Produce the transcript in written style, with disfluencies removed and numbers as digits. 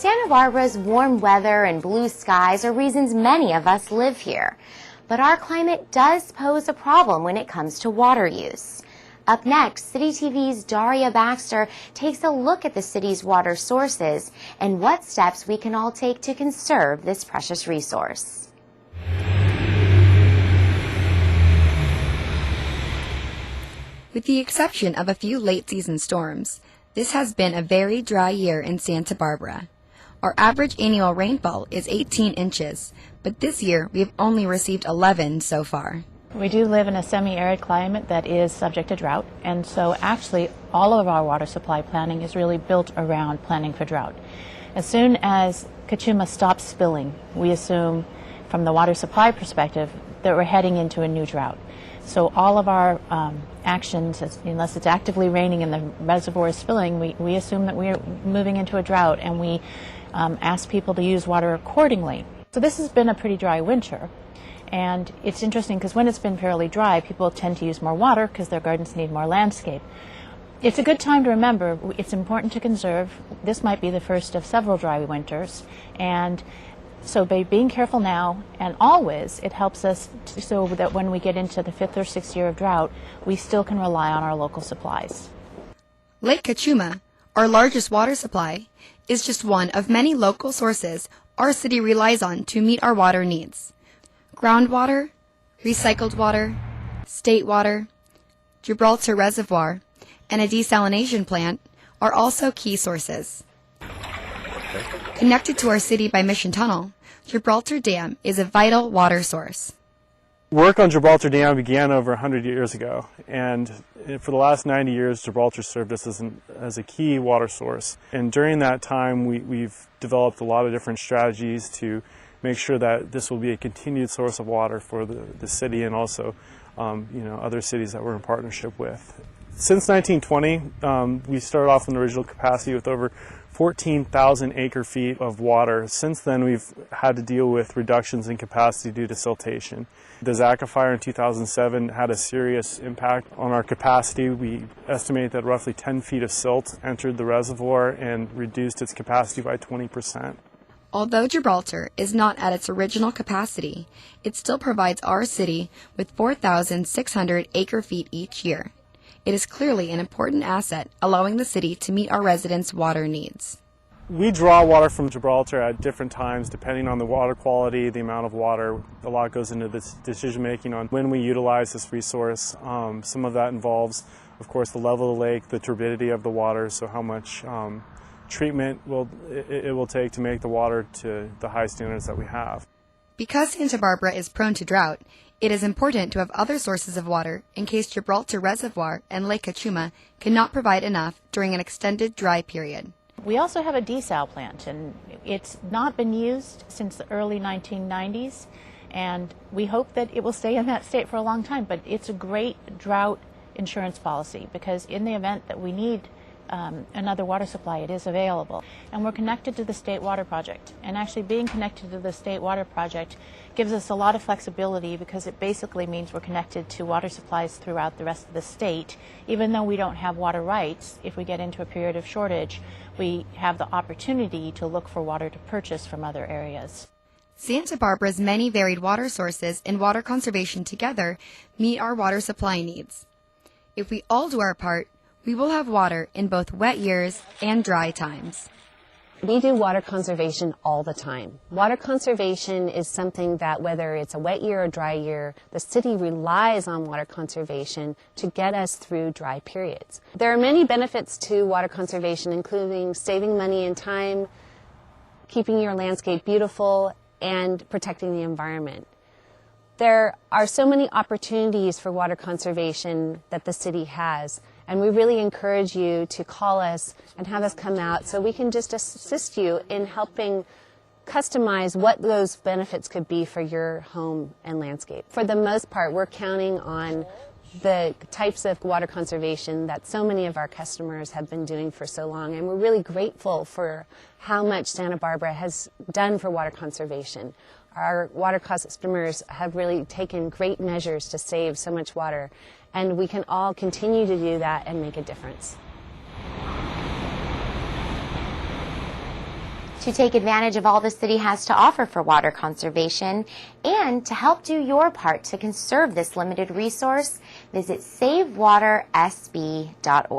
Santa Barbara's warm weather and blue skies are reasons many of us live here. But our climate does pose a problem when it comes to water use. Up next, City TV's Daria Baxter takes a look at the city's water sources and what steps we can all take to conserve this precious resource. With the exception of a few late-season storms, this has been a very dry year in Santa Barbara. Our average annual rainfall is 18 inches, but this year we have only received 11 so far. We do live in a semi-arid climate that is subject to drought, and so actually all of our water supply planning is really built around planning for drought. As soon as Cachuma stops spilling, we assume from the water supply perspective that we're heading into a new drought. So all of our actions, unless it's actively raining and the reservoir is filling, we assume that we're moving into a drought, and we ask people to use water accordingly. So this has been a pretty dry winter, and it's interesting because when it's been fairly dry, people tend to use more water because their gardens need more landscape. It's a good time to remember it's important to conserve. This might be the first of several dry winters, and so by being careful now and always, it helps us so that when we get into the 5th or 6th year of drought, we still can rely on our local supplies. Lake Cachuma, our largest water supply, is just one of many local sources our city relies on to meet our water needs. Groundwater, recycled water, state water, Gibraltar Reservoir, and a desalination plant are also key sources. Connected to our city by Mission Tunnel, Gibraltar Dam is a vital water source. Work on Gibraltar Dam began over 100 years ago, and for the last 90 years, Gibraltar served us as a key water source. And during that time, we've developed a lot of different strategies to make sure that this will be a continued source of water for the city and also other cities that we're in partnership with. Since 1920, we started off in the original capacity with over 14,000 acre-feet of water. Since then, we've had to deal with reductions in capacity due to siltation. The Zaka fire in 2007 had a serious impact on our capacity. We estimate that roughly 10 feet of silt entered the reservoir and reduced its capacity by 20%. Although Gibraltar is not at its original capacity, it still provides our city with 4,600 acre-feet each year. It is clearly an important asset, allowing the city to meet our residents' water needs. We draw water from Gibraltar at different times depending on the water quality, the amount of water. A lot goes into this decision making on when we utilize this resource. Some of that involves, of course, the level of the lake, the turbidity of the water, so how much treatment it will take to make the water to the high standards that we have. Because Santa Barbara is prone to drought, it is important to have other sources of water in case Gibraltar Reservoir and Lake Cachuma cannot provide enough during an extended dry period. We also have a desal plant, and it's not been used since the early 1990s, and we hope that it will stay in that state for a long time. But it's a great drought insurance policy because in the event that we need another water supply, it is available. And we're connected to the State Water Project. And actually being connected to the State Water Project gives us a lot of flexibility because it basically means we're connected to water supplies throughout the rest of the state. Even though we don't have water rights, if we get into a period of shortage, we have the opportunity to look for water to purchase from other areas. Santa Barbara's many varied water sources and water conservation together meet our water supply needs. If we all do our part, we will have water in both wet years and dry times. We do water conservation all the time. Water conservation is something that whether it's a wet year or dry year, the city relies on water conservation to get us through dry periods. There are many benefits to water conservation, including saving money and time, keeping your landscape beautiful, and protecting the environment. There are so many opportunities for water conservation that the city has, and we really encourage you to call us and have us come out so we can just assist you in helping customize what those benefits could be for your home and landscape. For the most part, we're counting on the types of water conservation that so many of our customers have been doing for so long, and we're really grateful for how much Santa Barbara has done for water conservation. Our water customers have really taken great measures to save so much water, and we can all continue to do that and make a difference. To take advantage of all the city has to offer for water conservation and to help do your part to conserve this limited resource, visit SaveWaterSB.org.